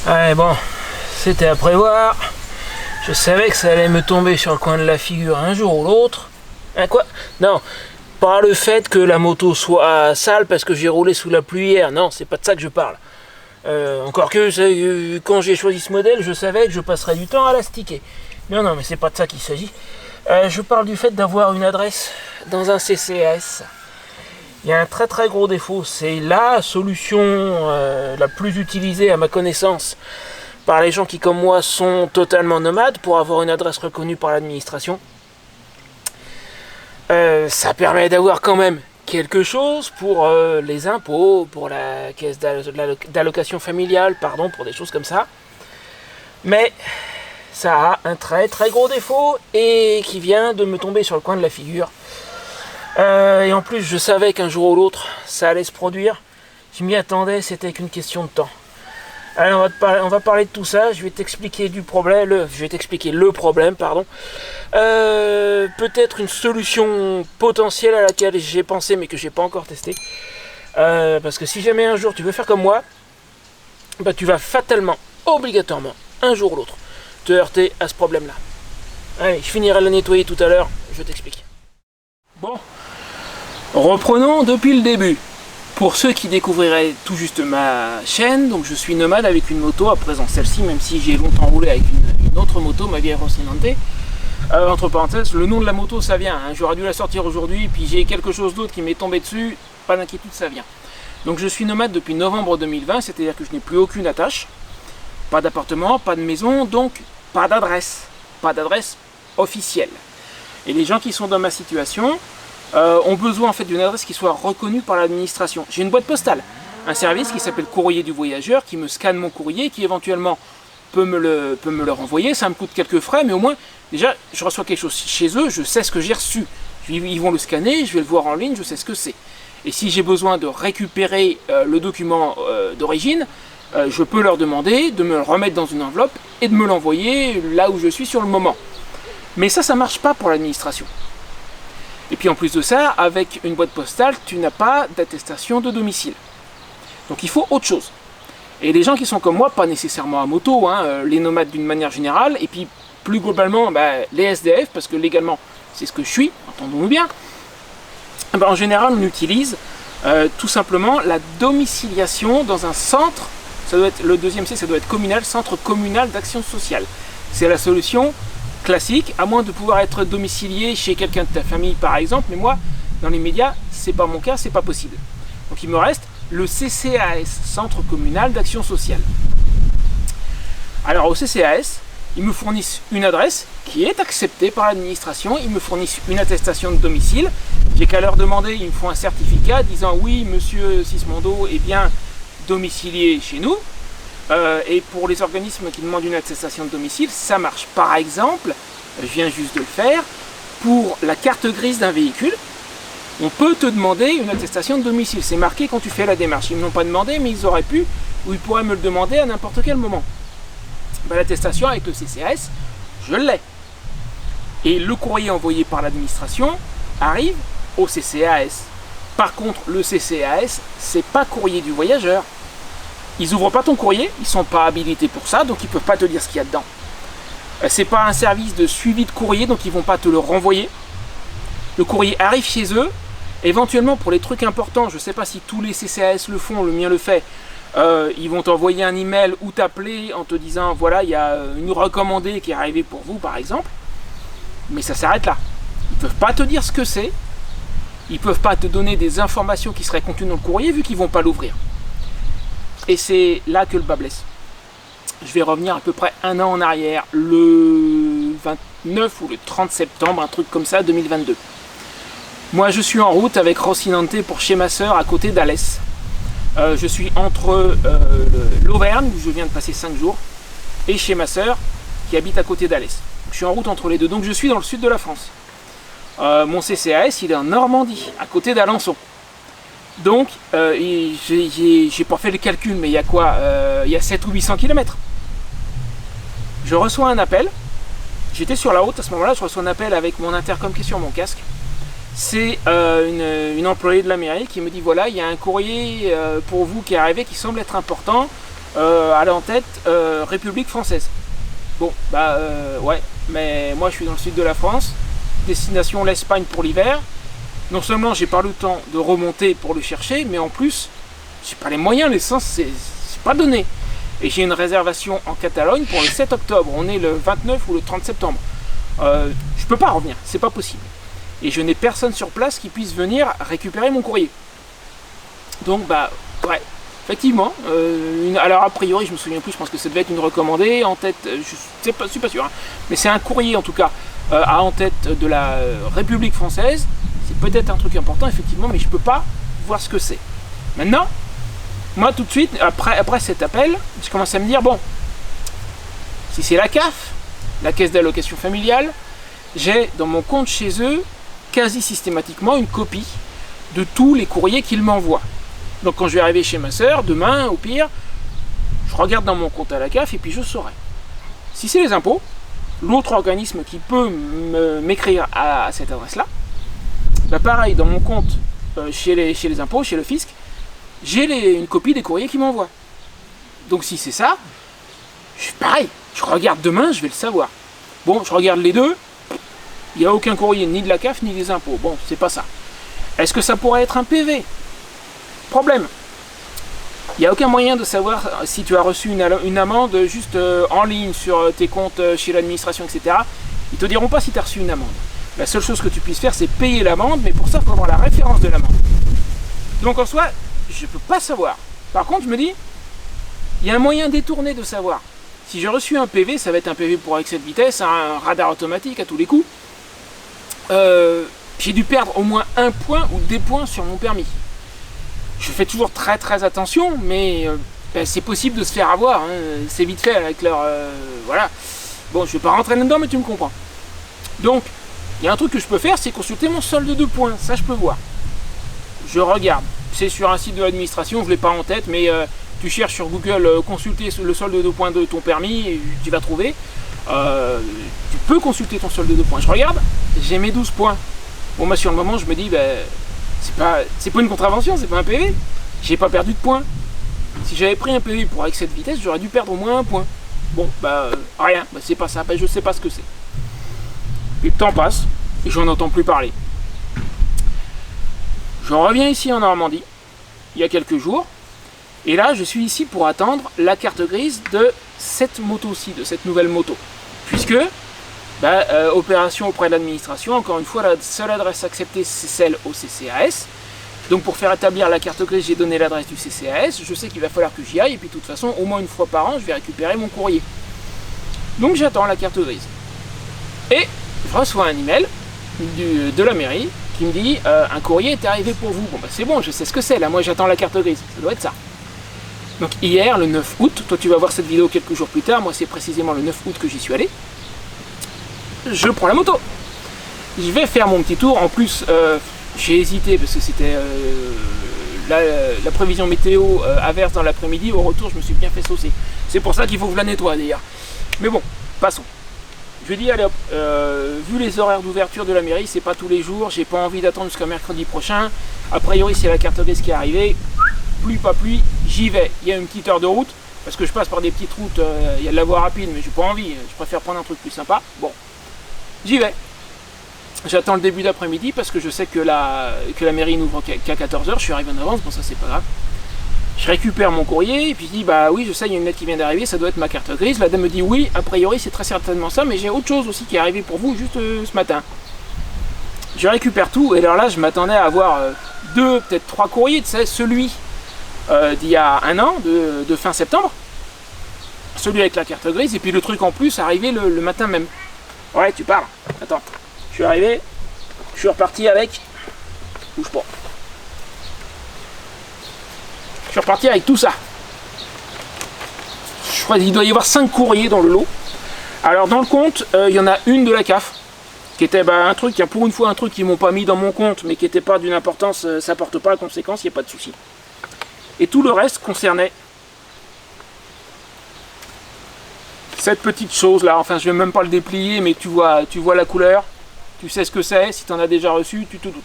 Ouais, bon, c'était à prévoir. Je savais que ça allait me tomber sur le coin de la figure un jour ou l'autre. Hein, quoi? Non, pas le fait que la moto soit sale parce que j'ai roulé sous la pluie hier. Non, c'est pas de ça que je parle. Encore que quand j'ai choisi ce modèle, je savais que je passerais du temps à l'astiquer. Non, mais c'est pas de ça qu'il s'agit. Je parle du fait d'avoir une adresse dans un CCAS. Il y a un très très gros défaut, c'est la solution la plus utilisée à ma connaissance par les gens qui comme moi sont totalement nomades pour avoir une adresse reconnue par l'administration. Ça permet d'avoir quand même quelque chose pour les impôts, pour la caisse d'allocation familiale, pardon, pour des choses comme ça. Mais ça a un très très gros défaut et qui vient de me tomber sur le coin de la figure. Et en plus, je savais qu'un jour ou l'autre, ça allait se produire. Je m'y attendais, c'était qu'une question de temps. Alors, on va parler de tout ça. Je vais t'expliquer le problème, pardon. Peut-être une solution potentielle à laquelle j'ai pensé, mais que j'ai pas encore testé. Parce que si jamais un jour tu veux faire comme moi, bah, tu vas fatalement, obligatoirement, un jour ou l'autre, te heurter à ce problème-là. Allez, je finirai de la nettoyer tout à l'heure. Je t'explique. Bon. Reprenons depuis le début. Pour ceux qui découvriraient tout juste ma chaîne, donc je suis nomade avec une moto, à présent celle-ci, même si j'ai longtemps roulé avec une autre moto, ma vieille Rocinante. Entre parenthèses, le nom de la moto ça vient, hein. J'aurais dû la sortir aujourd'hui, puis j'ai quelque chose d'autre qui m'est tombé dessus, pas d'inquiétude, ça vient. Donc je suis nomade depuis novembre 2020, c'est-à-dire que je n'ai plus aucune attache, pas d'appartement, pas de maison, donc pas d'adresse officielle. Et les gens qui sont dans ma situation ont besoin en fait d'une adresse qui soit reconnue par l'administration. J'ai une boîte postale, un service qui s'appelle Courrier du Voyageur, qui me scanne mon courrier, qui éventuellement peut me le renvoyer. Ça me coûte quelques frais, mais au moins, déjà, je reçois quelque chose chez eux, je sais ce que j'ai reçu. Ils vont le scanner, je vais le voir en ligne, je sais ce que c'est. Et si j'ai besoin de récupérer le document d'origine, je peux leur demander de me le remettre dans une enveloppe et de me l'envoyer là où je suis sur le moment. Mais ça ne marche pas pour l'administration. Et puis en plus de ça, avec une boîte postale, tu n'as pas d'attestation de domicile. Donc il faut autre chose. Et les gens qui sont comme moi, pas nécessairement à moto, hein, les nomades d'une manière générale, et puis plus globalement, les SDF, parce que légalement c'est ce que je suis, entendons-nous bien, en général on utilise tout simplement la domiciliation dans un centre, ça doit être, le deuxième C, ça doit être communal, centre communal d'action sociale. C'est la solution classique, à moins de pouvoir être domicilié chez quelqu'un de ta famille par exemple, mais moi, dans les médias, c'est pas mon cas, c'est pas possible. Donc il me reste le CCAS, Centre Communal d'Action Sociale. Alors au CCAS, ils me fournissent une adresse qui est acceptée par l'administration, ils me fournissent une attestation de domicile, j'ai qu'à leur demander, ils me font un certificat disant oui, monsieur Sismondo est bien domicilié chez nous. Et pour les organismes qui demandent une attestation de domicile, ça marche. Par exemple, je viens juste de le faire, pour la carte grise d'un véhicule, on peut te demander une attestation de domicile. C'est marqué quand tu fais la démarche. Ils ne me l'ont pas demandé, mais ils auraient pu, ou ils pourraient me le demander à n'importe quel moment. L'attestation avec le CCAS, je l'ai. Et le courrier envoyé par l'administration arrive au CCAS. Par contre, le CCAS, c'est pas Courrier du Voyageur. Ils n'ouvrent pas ton courrier, ils ne sont pas habilités pour ça, donc ils ne peuvent pas te dire ce qu'il y a dedans. C'est pas un service de suivi de courrier, donc ils ne vont pas te le renvoyer. Le courrier arrive chez eux, éventuellement pour les trucs importants, je ne sais pas si tous les CCAS le font, le mien le fait, ils vont t'envoyer un email ou t'appeler en te disant voilà, il y a une recommandée qui est arrivée pour vous par exemple, mais ça s'arrête là. Ils ne peuvent pas te dire ce que c'est, ils ne peuvent pas te donner des informations qui seraient contenues dans le courrier vu qu'ils ne vont pas l'ouvrir. Et c'est là que le bas blesse. Je vais revenir à peu près un an en arrière, le 29 ou le 30 septembre, un truc comme ça, 2022. Moi, je suis en route avec Rocinante pour chez ma sœur à côté d'Alès. Je suis entre l'Auvergne, où je viens de passer 5 jours, et chez ma sœur qui habite à côté d'Alès. Je suis en route entre les deux, donc je suis dans le sud de la France. Mon CCAS, il est en Normandie, à côté d'Alençon. Donc, j'ai pas fait le calcul, mais il y a quoi il y a 7 ou 800 km. Je reçois un appel. J'étais sur la route à ce moment-là, je reçois un appel avec mon intercom qui est sur mon casque. C'est une employée de la mairie qui me dit voilà, il y a un courrier pour vous qui est arrivé qui semble être important. à l'en-tête République française. Bon, bah ouais, mais moi je suis dans le sud de la France, destination l'Espagne pour l'hiver. Non seulement j'ai pas le temps de remonter pour le chercher, mais en plus, j'ai pas les moyens, l'essence c'est pas donné. Et j'ai une réservation en Catalogne pour le 7 octobre, on est le 29 ou le 30 septembre. Je peux pas revenir, c'est pas possible. Et je n'ai personne sur place qui puisse venir récupérer mon courrier. Donc bah ouais, effectivement, alors a priori je me souviens plus, je pense que ça devait être une recommandée en tête, je suis pas sûr, hein, mais c'est un courrier en tout cas à en tête de la République française. C'est peut-être un truc important effectivement, mais je peux pas voir ce que c'est. Maintenant, moi tout de suite, après cet appel, je commence à me dire, bon, si c'est la CAF, la caisse d'allocation familiale, j'ai dans mon compte chez eux quasi systématiquement une copie de tous les courriers qu'ils m'envoient. Donc quand je vais arriver chez ma soeur, demain au pire, je regarde dans mon compte à la CAF et puis je saurai. Si c'est les impôts, l'autre organisme qui peut m'écrire à cette adresse-là, bah pareil, dans mon compte chez les impôts, chez le fisc, j'ai une copie des courriers qu'ils m'envoient. Donc si c'est ça, pareil, je regarde demain, je vais le savoir. Bon, je regarde les deux, il n'y a aucun courrier, ni de la CAF, ni des impôts. Bon, c'est pas ça. Est-ce que ça pourrait être un PV? Problème. Il n'y a aucun moyen de savoir si tu as reçu une amende juste en ligne sur tes comptes chez l'administration, etc. Ils te diront pas si tu as reçu une amende. La seule chose que tu puisses faire, c'est payer l'amende, mais pour ça, il faut avoir la référence de l'amende. Donc en soi, je ne peux pas savoir. Par contre, je me dis, il y a un moyen détourné de savoir. Si j'ai reçu un PV, ça va être un PV pour excès de vitesse, un radar automatique à tous les coups. J'ai dû perdre au moins un point ou des points sur mon permis. Je fais toujours très très attention, mais c'est possible de se faire avoir. Hein. C'est vite fait avec leur... voilà. Bon, je ne vais pas rentrer là-dedans, mais tu me comprends. Donc, il y a un truc que je peux faire, c'est consulter mon solde de points. Ça, je peux voir. Je regarde. C'est sur un site de l'administration, je ne l'ai pas en tête, mais tu cherches sur Google consulter le solde de points de ton permis, et tu vas trouver. Tu peux consulter ton solde de points. Je regarde, j'ai mes 12 points. Bon, bah, sur le moment, je me dis, c'est pas une contravention, c'est pas un PV. J'ai pas perdu de points. Si j'avais pris un PV pour excès de vitesse, j'aurais dû perdre au moins un point. Bon, rien, c'est pas ça, je sais pas ce que c'est. Puis le temps passe, et j'en entends plus parler. Je reviens ici en Normandie, il y a quelques jours, et là, je suis ici pour attendre la carte grise de cette moto-ci, de cette nouvelle moto. Puisque, opération auprès de l'administration, encore une fois, la seule adresse acceptée, c'est celle au CCAS. Donc pour faire établir la carte grise, j'ai donné l'adresse du CCAS, je sais qu'il va falloir que j'y aille, et puis de toute façon, au moins une fois par an, je vais récupérer mon courrier. Donc j'attends la carte grise. Et je reçois un email de la mairie qui me dit un courrier est arrivé pour vous. Bon, c'est bon, je sais ce que c'est, là, moi j'attends la carte grise, ça doit être ça. Donc hier, le 9 août, toi tu vas voir cette vidéo quelques jours plus tard, moi c'est précisément le 9 août que j'y suis allé, je prends la moto. Je vais faire mon petit tour, en plus j'ai hésité parce que c'était la prévision météo averse dans l'après-midi, au retour je me suis bien fait saucer. C'est pour ça qu'il faut que je la nettoie d'ailleurs. Mais bon, passons. Je dis allez hop, vu les horaires d'ouverture de la mairie, c'est pas tous les jours, j'ai pas envie d'attendre jusqu'à mercredi prochain. A priori c'est la carte grise qui est arrivée, pluie pas pluie, j'y vais. Il y a une petite heure de route, parce que je passe par des petites routes, il y a de la voie rapide, mais j'ai pas envie, je préfère prendre un truc plus sympa. Bon, j'y vais. J'attends le début d'après-midi parce que je sais que la mairie n'ouvre qu'à 14h, je suis arrivé en avance, bon ça c'est pas grave. Je récupère mon courrier et puis je dis oui je sais, il y a une lettre qui vient d'arriver, ça doit être ma carte grise. La dame me dit oui, a priori c'est très certainement ça, mais j'ai autre chose aussi qui est arrivé pour vous juste ce matin. Je récupère tout et alors là je m'attendais à avoir 2, peut-être 3 courriers, tu sais, celui d'il y a un an, de fin septembre, celui avec la carte grise et puis le truc en plus arrivé le matin même. Ouais tu parles, attends, je suis arrivé, je suis reparti avec, bouge pas. Je suis reparti avec tout ça. Je crois qu'il doit y avoir 5 courriers dans le lot. Alors dans le compte, il y en a une de la CAF, qui était un truc, pour une fois un truc qu'ils m'ont pas mis dans mon compte, mais qui n'était pas d'une importance, ça porte pas à conséquence, il n'y a pas de souci. Et tout le reste concernait cette petite chose là, enfin je vais même pas le déplier, mais tu vois la couleur, tu sais ce que c'est, si tu en as déjà reçu, tu te doutes.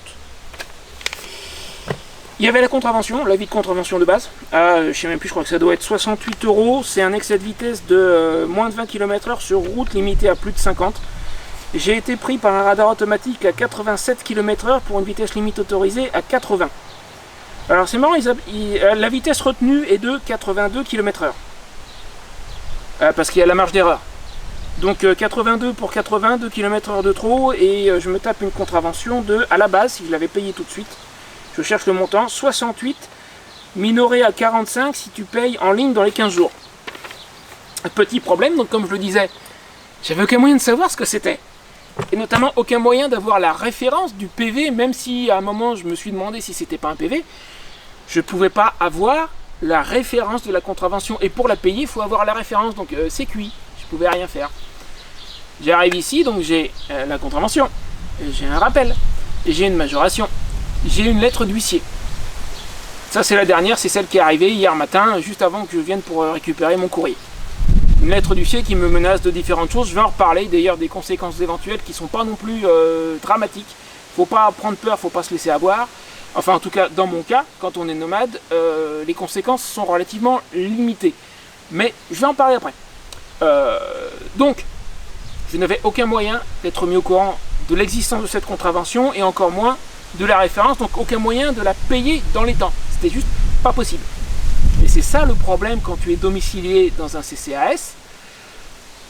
Il y avait la contravention, l'avis de contravention de base. Je sais même plus, je crois que ça doit être 68 €. C'est un excès de vitesse de moins de 20 km/h sur route limitée à plus de 50. J'ai été pris par un radar automatique à 87 km/h pour une vitesse limite autorisée à 80. Alors c'est marrant, la vitesse retenue est de 82 km/h. Parce qu'il y a la marge d'erreur. Donc 82 pour 82 km/h de trop, et je me tape une contravention de, à la base, si je l'avais payé tout de suite, je cherche le montant, 68, minoré à 45 si tu payes en ligne dans les 15 jours. Petit problème, donc comme je le disais, j'avais aucun moyen de savoir ce que c'était. Et notamment aucun moyen d'avoir la référence du PV, même si à un moment je me suis demandé si c'était pas un PV, je ne pouvais pas avoir la référence de la contravention. Et pour la payer, il faut avoir la référence, donc c'est cuit, je ne pouvais rien faire. J'arrive ici, donc j'ai la contravention, j'ai un rappel, j'ai une majoration, j'ai une lettre d'huissier. Ça c'est la dernière, c'est celle qui est arrivée hier matin, juste avant que je vienne pour récupérer mon courrier. Une lettre d'huissier qui me menace de différentes choses, je vais en reparler, d'ailleurs des conséquences éventuelles qui ne sont pas non plus dramatiques. Faut pas prendre peur, faut pas se laisser avoir. Enfin en tout cas dans mon cas, quand on est nomade, les conséquences sont relativement limitées. Mais je vais en parler après. Donc, je n'avais aucun moyen d'être mis au courant de l'existence de cette contravention et encore moins de la référence, donc aucun moyen de la payer dans les temps. C'était juste pas possible. Et c'est ça le problème quand tu es domicilié dans un CCAS,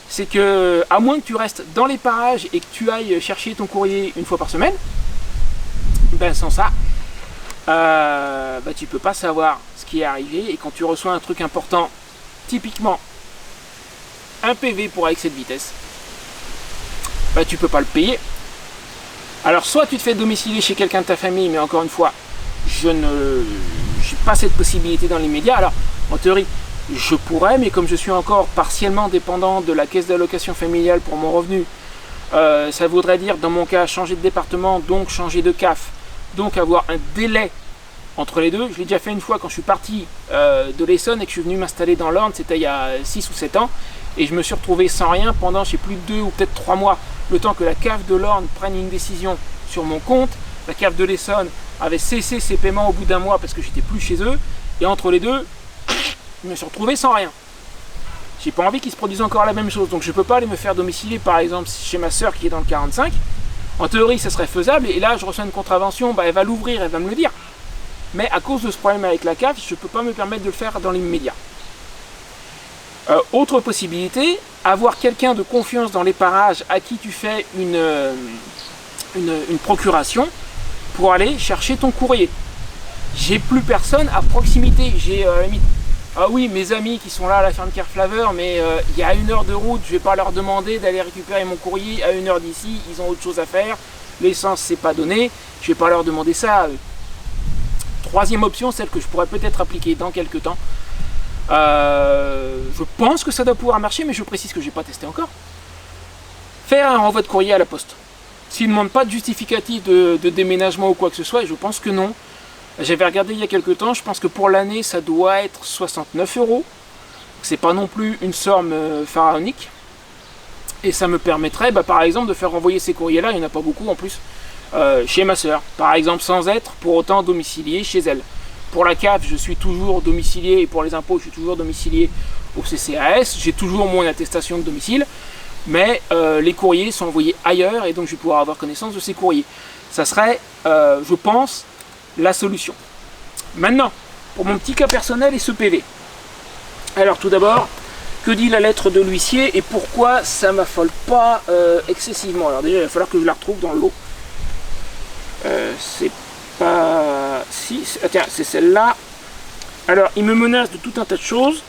c'est que, à moins que tu restes dans les parages et que tu ailles chercher ton courrier une fois par semaine, ben sans ça, tu peux pas savoir ce qui est arrivé. Et quand tu reçois un truc important, typiquement un PV pour excès de vitesse, tu peux pas le payer. Alors soit tu te fais domicilier chez quelqu'un de ta famille, mais encore une fois, je n'ai pas cette possibilité dans l'immédiat. Alors en théorie, je pourrais, mais comme je suis encore partiellement dépendant de la caisse d'allocation familiale pour mon revenu, ça voudrait dire dans mon cas changer de département, donc changer de CAF, donc avoir un délai entre les deux. Je l'ai déjà fait une fois quand je suis parti de l'Essonne et que je suis venu m'installer dans l'Orne, c'était il y a 6 ou 7 ans, et je me suis retrouvé sans rien pendant, je sais plus, 2 ou peut-être 3 mois, le temps que la CAF de l'Orne prenne une décision sur mon compte. La CAF de l'Essonne avait cessé ses paiements au bout d'un mois parce que j'étais plus chez eux, et entre les deux, je me suis retrouvé sans rien. J'ai pas envie qu'ils se produisent encore la même chose, donc je peux pas aller me faire domicilier par exemple chez ma soeur qui est dans le 45. En théorie ça serait faisable, et là je reçois une contravention, elle va l'ouvrir, elle va me le dire. Mais à cause de ce problème avec la CAF, je peux pas me permettre de le faire dans l'immédiat. Autre possibilité, avoir quelqu'un de confiance dans les parages à qui tu fais une procuration pour aller chercher ton courrier. J'ai plus personne à proximité. J'ai mes amis qui sont là à la ferme Kerflaveur, mais il y a 1 heure de route, je vais pas leur demander d'aller récupérer mon courrier à 1 heure d'ici, ils ont autre chose à faire, l'essence c'est pas donné, je vais pas leur demander ça. Troisième option, celle que je pourrais peut-être appliquer dans quelques temps. Je pense que ça doit pouvoir marcher, mais je précise que j'ai pas testé encore. Faire un renvoi de courrier à la poste. S'ils ne demandent pas de justificatif de déménagement ou quoi que ce soit, et je pense que non. J'avais regardé il y a quelques temps, je pense que pour l'année ça doit être 69 €. C'est pas non plus une somme pharaonique. Et ça me permettrait par exemple de faire renvoyer ces courriers là, il n'y en a pas beaucoup en plus, chez ma soeur, par exemple, sans être pour autant domicilié chez elle. Pour la CAF, je suis toujours domicilié, et pour les impôts, je suis toujours domicilié au CCAS. J'ai toujours mon attestation de domicile, mais les courriers sont envoyés ailleurs, et donc je vais pouvoir avoir connaissance de ces courriers. Ça serait, je pense, la solution. Maintenant, pour mon petit cas personnel et ce PV. Alors tout d'abord, que dit la lettre de l'huissier et pourquoi ça m'affole pas excessivement? Alors déjà, il va falloir que je la retrouve dans le lot. C'est pas... Si, tiens, c'est celle-là. Alors, il me menace de tout un tas de choses.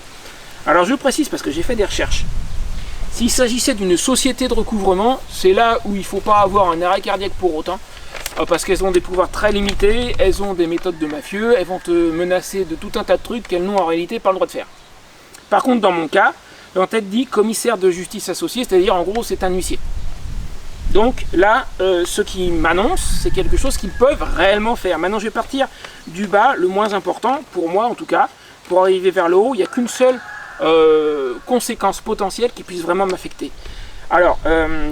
Alors, je précise parce que j'ai fait des recherches. S'il s'agissait d'une société de recouvrement, c'est là où il ne faut pas avoir un arrêt cardiaque pour autant. Parce qu'elles ont des pouvoirs très limités, elles ont des méthodes de mafieux, elles vont te menacer de tout un tas de trucs qu'elles n'ont en réalité pas le droit de faire. Par contre, dans mon cas, l'entête dit commissaire de justice associé, c'est-à-dire en gros c'est un huissier. Donc là, ce qui m'annonce, c'est quelque chose qu'ils peuvent réellement faire. Maintenant, je vais partir du bas, le moins important, pour moi en tout cas, pour arriver vers le haut. Il n'y a qu'une seule conséquence potentielle qui puisse vraiment m'affecter. Alors,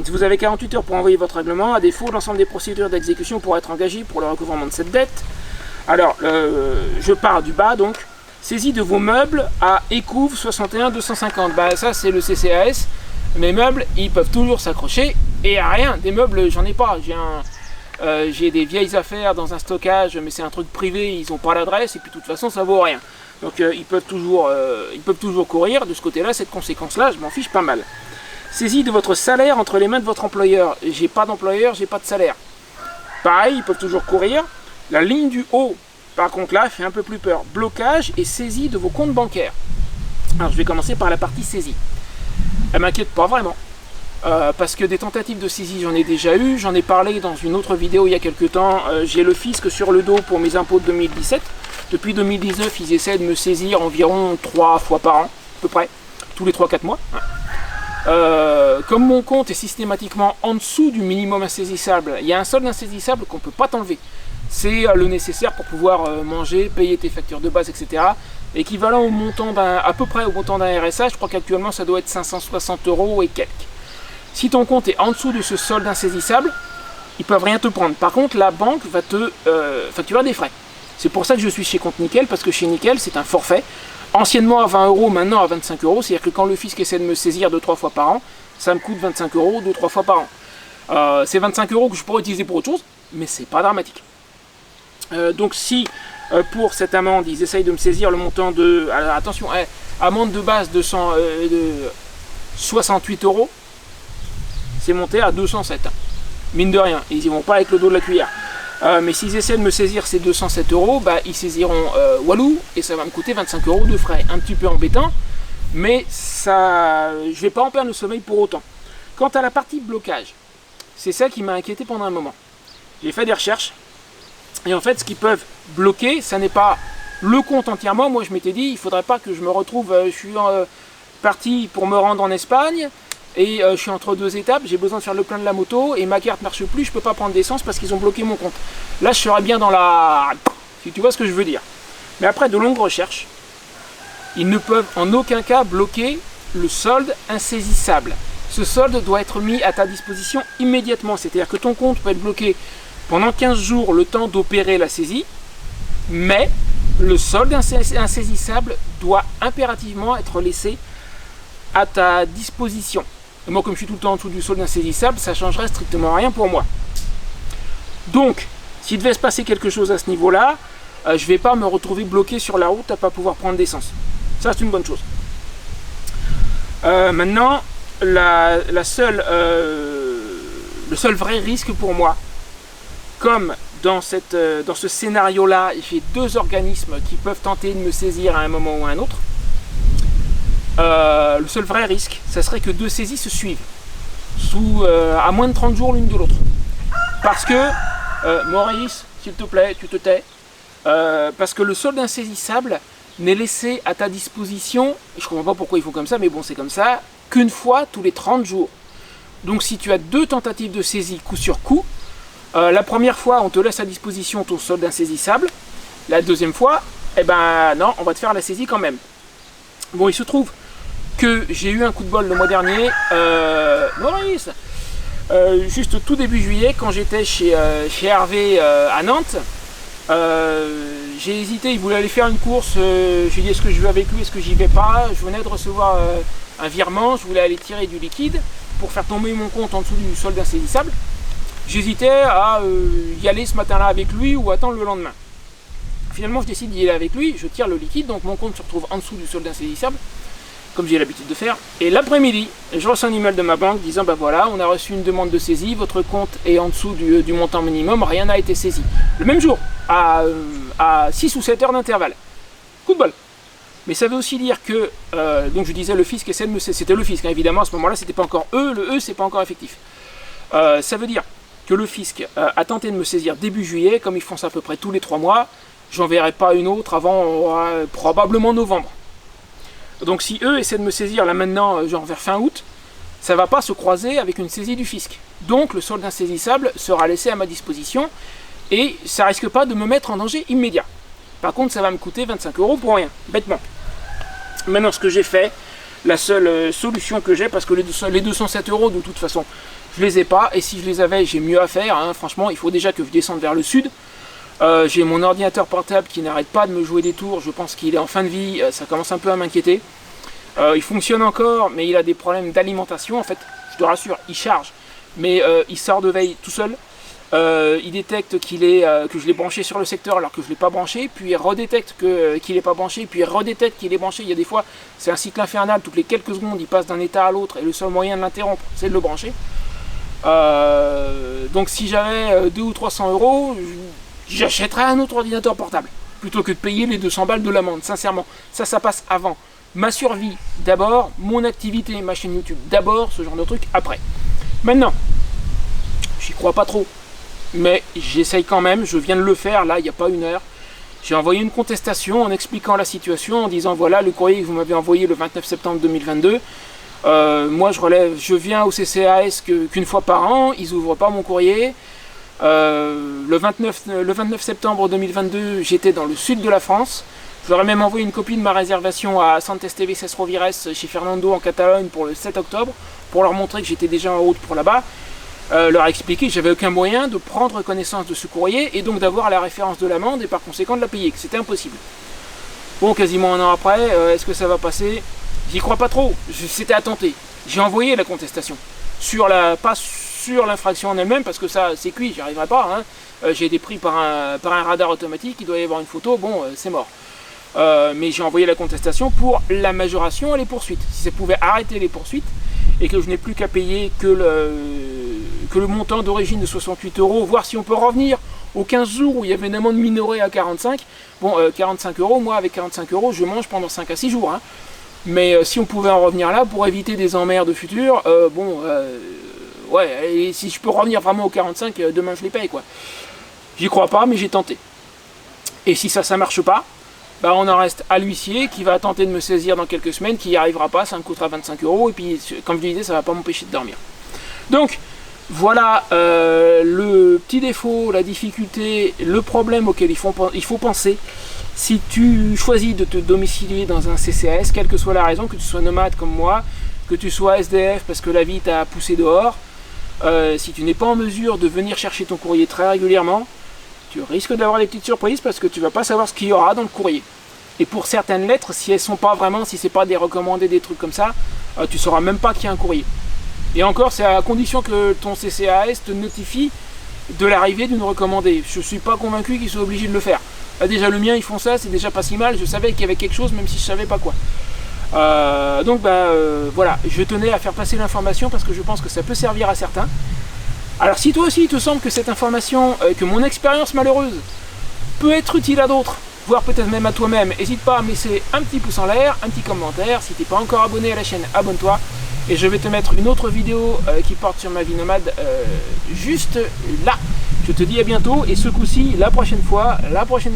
vous avez 48 heures pour envoyer votre règlement. À défaut, l'ensemble des procédures d'exécution pourraient être engagées pour le recouvrement de cette dette. Alors, je pars du bas, donc. Saisie de vos meubles à Écouve 61 250. Bah ça c'est le CCAS. Mes meubles, ils peuvent toujours s'accrocher et à rien. Des meubles, j'en ai pas. J'ai des vieilles affaires dans un stockage, mais c'est un truc privé, ils n'ont pas l'adresse et puis de toute façon ça vaut rien. Donc ils peuvent toujours courir. De ce côté-là, cette conséquence-là, je m'en fiche pas mal. Saisie de votre salaire entre les mains de votre employeur. J'ai pas d'employeur, j'ai pas de salaire. Pareil, ils peuvent toujours courir. La ligne du haut, par contre là, fait un peu plus peur. Blocage et saisie de vos comptes bancaires. Alors je vais commencer par la partie saisie. Elle m'inquiète pas vraiment. Parce que des tentatives de saisie, j'en ai déjà eu. J'en ai parlé dans une autre vidéo il y a quelques temps. J'ai le fisc sur le dos pour mes impôts de 2017. Depuis 2019, ils essaient de me saisir environ 3 fois par an, à peu près, tous les 3-4 mois. Comme mon compte est systématiquement en dessous du minimum insaisissable, il y a un solde insaisissable qu'on ne peut pas t'enlever. C'est le nécessaire pour pouvoir manger, payer tes factures de base, etc. Équivalent au montant à peu près au montant d'un RSA, je crois qu'actuellement ça doit être 560 € et quelques. Si ton compte est en dessous de ce solde insaisissable, ils peuvent rien te prendre. Par contre, la banque va te facturer des frais. C'est pour ça que je suis chez Compte Nickel, parce que chez Nickel, c'est un forfait. Anciennement à 20 €, maintenant à 25 €. C'est-à-dire que quand le fisc essaie de me saisir 2-3 fois par an, ça me coûte 25 € 2-3 fois par an. C'est 25 € que je pourrais utiliser pour autre chose, mais c'est pas dramatique. Donc si pour cette amende, ils essayent de me saisir le montant de... Alors, attention, amende de base de 68 €, c'est monté à 207. Mine de rien, ils y vont pas avec le dos de la cuillère. Mais s'ils essaient de me saisir ces 207 €, bah, ils saisiront Walou et ça va me coûter 25 € de frais. Un petit peu embêtant, mais ça, je vais pas en perdre le sommeil pour autant. Quant à la partie blocage, c'est ça qui m'a inquiété pendant un moment. J'ai fait des recherches et en fait, ce qu'ils peuvent bloquer, ça n'est pas le compte entièrement. Moi, je m'étais dit, il faudrait pas que je me retrouve, je suis parti pour me rendre en Espagne. Et je suis entre 2 étapes, j'ai besoin de faire le plein de la moto et ma carte marche plus, je peux pas prendre d'essence parce qu'ils ont bloqué mon compte. Là je serais bien dans la... si tu vois ce que je veux dire. Mais après de longues recherches, ils ne peuvent en aucun cas bloquer le solde insaisissable. Ce solde doit être mis à ta disposition immédiatement, c'est-à-dire que ton compte peut être bloqué pendant 15 jours le temps d'opérer la saisie, mais le solde insaisissable doit impérativement être laissé à ta disposition. Et moi, comme je suis tout le temps en dessous du solde insaisissable, ça changerait strictement rien pour moi. Donc, s'il devait se passer quelque chose à ce niveau-là, je ne vais pas me retrouver bloqué sur la route à pas pouvoir prendre d'essence. Ça, c'est une bonne chose. Maintenant, le seul vrai risque pour moi, comme dans ce scénario-là, j'ai 2 organismes qui peuvent tenter de me saisir à un moment ou à un autre. Le seul vrai risque, ça serait que 2 saisies se suivent à moins de 30 jours l'une de l'autre. Parce que, Maurice, s'il te plaît, tu te tais, parce que le solde insaisissable n'est laissé à ta disposition, je ne comprends pas pourquoi ils font comme ça, mais bon, c'est comme ça, qu'une fois tous les 30 jours. Donc si tu as 2 tentatives de saisie coup sur coup, la première fois, on te laisse à disposition ton solde insaisissable, la deuxième fois, eh ben non, on va te faire la saisie quand même. Bon, il se trouve que j'ai eu un coup de bol le mois dernier, Maurice, juste tout début juillet, quand j'étais chez Hervé à Nantes. J'ai hésité, il voulait aller faire une course, j'ai dit est-ce que je vais avec lui, est-ce que j'y vais pas. Je venais de recevoir un virement, je voulais aller tirer du liquide pour faire tomber mon compte en dessous du solde insaisissable. J'hésitais à y aller ce matin-là avec lui ou attendre le lendemain. Finalement, je décide d'y aller avec lui, je tire le liquide, donc mon compte se retrouve en dessous du solde insaisissable, comme j'ai l'habitude de faire. Et l'après-midi, je reçois un email de ma banque disant bah voilà, on a reçu une demande de saisie, votre compte est en dessous du montant minimum, rien n'a été saisi. Le même jour, à 6 ou 7 heures d'intervalle. Coup de bol. Mais ça veut aussi dire que, donc je disais le fisc essaie de me saisir, c'était le fisc, hein, évidemment à ce moment-là, c'était pas encore eux, le E c'est pas encore effectif. Ça veut dire que le fisc a tenté de me saisir début juillet, comme ils font ça à peu près tous les 3 mois. J'en verrai pas une autre avant probablement novembre. Donc si eux essaient de me saisir là maintenant, genre vers fin août, ça va pas se croiser avec une saisie du fisc. Donc le solde insaisissable sera laissé à ma disposition et ça risque pas de me mettre en danger immédiat. Par contre, ça va me coûter 25 € pour rien, bêtement. Maintenant, ce que j'ai fait, la seule solution que j'ai, parce que les 207 € de toute façon, je les ai pas, et si je les avais, j'ai mieux à faire. Hein. Franchement, il faut déjà que je descende vers le sud. J'ai mon ordinateur portable qui n'arrête pas de me jouer des tours, je pense qu'il est en fin de vie, ça commence un peu à m'inquiéter. Il fonctionne encore, mais il a des problèmes d'alimentation. En fait, je te rassure, il charge, mais il sort de veille tout seul. Il détecte que je l'ai branché sur le secteur alors que je ne l'ai pas branché, puis il redétecte qu'il n'est pas branché, puis il redétecte qu'il est branché. Il y a des fois, c'est un cycle infernal, toutes les quelques secondes, il passe d'un état à l'autre, et le seul moyen de l'interrompre, c'est de le brancher. Donc si j'avais 200 ou 300 euros, j'achèterais un autre ordinateur portable, plutôt que de payer les 200 balles de l'amende, sincèrement. Ça passe avant. Ma survie d'abord, mon activité, ma chaîne YouTube d'abord, ce genre de truc après. Maintenant, j'y crois pas trop, mais j'essaye quand même, je viens de le faire là, il n'y a pas une heure. J'ai envoyé une contestation en expliquant la situation, en disant voilà le courrier que vous m'avez envoyé le 29 septembre 2022, moi je viens au CCAS qu'une fois par an, ils n'ouvrent pas mon courrier. Le 29 septembre 2022, j'étais dans le sud de la France. Je leur ai même envoyé une copie de ma réservation à Santes TV Ses Rovires chez Fernando en Catalogne pour le 7 octobre, pour leur montrer que j'étais déjà en route pour là-bas. Leur expliquer que j'avais aucun moyen de prendre connaissance de ce courrier et donc d'avoir la référence de l'amende et par conséquent de la payer, que c'était impossible. Bon, quasiment un an après, est-ce que ça va passer? J'y crois pas trop, c'était à tenter. J'ai envoyé la contestation, pas sur l'infraction en elle-même, parce que ça c'est cuit, j'y arriverai pas. Hein. J'ai été pris par un radar automatique, il doit y avoir une photo, bon c'est mort. Mais j'ai envoyé la contestation pour la majoration et les poursuites. Si ça pouvait arrêter les poursuites et que je n'ai plus qu'à payer que le montant d'origine de 68 €, voir si on peut revenir aux 15 jours où il y avait une amende minorée à 45. Bon, 45 €, moi avec 45 € je mange pendant 5 à 6 jours. Hein. Mais si on pouvait en revenir là pour éviter des emmerdes futures, ouais, et si je peux revenir vraiment aux 45, demain je les paye quoi. J'y crois pas, mais j'ai tenté. Et si ça marche pas, bah on en reste à l'huissier qui va tenter de me saisir dans quelques semaines, qui n'y arrivera pas, ça me coûtera 25 €, et puis comme je disais, ça va pas m'empêcher de dormir. Donc voilà le petit défaut, la difficulté, le problème auquel il faut penser si tu choisis de te domicilier dans un CCAS, quelle que soit la raison, que tu sois nomade comme moi, que tu sois SDF parce que la vie t'a poussé dehors, si tu n'es pas en mesure de venir chercher ton courrier très régulièrement, tu risques d'avoir des petites surprises parce que tu vas pas savoir ce qu'il y aura dans le courrier. Et pour certaines lettres, si elles sont pas vraiment, si c'est pas des recommandés, des trucs comme ça, tu sauras même pas qu'il y a un courrier. Et encore, c'est à condition que ton CCAS te notifie de l'arrivée d'une recommandée. Je suis pas convaincu qu'ils soient obligés de le faire. Déjà le mien, ils font ça, c'est déjà pas si mal. Je savais qu'il y avait quelque chose, même si je savais pas quoi. Donc voilà, je tenais à faire passer l'information parce que je pense que ça peut servir à certains. Alors si toi aussi il te semble que cette information, que mon expérience malheureuse peut être utile à d'autres, voire peut-être même à toi-même, n'hésite pas à me laisser un petit pouce en l'air, un petit commentaire. Si tu n'es pas encore abonné à la chaîne, abonne-toi. Et je vais te mettre une autre vidéo qui porte sur ma vie nomade juste là. Je te dis à bientôt, et ce coup-ci, la prochaine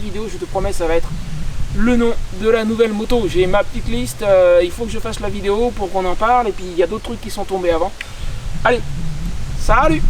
vidéo, je te promets, ça va être le nom de la nouvelle moto. J'ai ma petite liste, il faut que je fasse la vidéo pour qu'on en parle, et puis il y a d'autres trucs qui sont tombés avant. Allez, salut!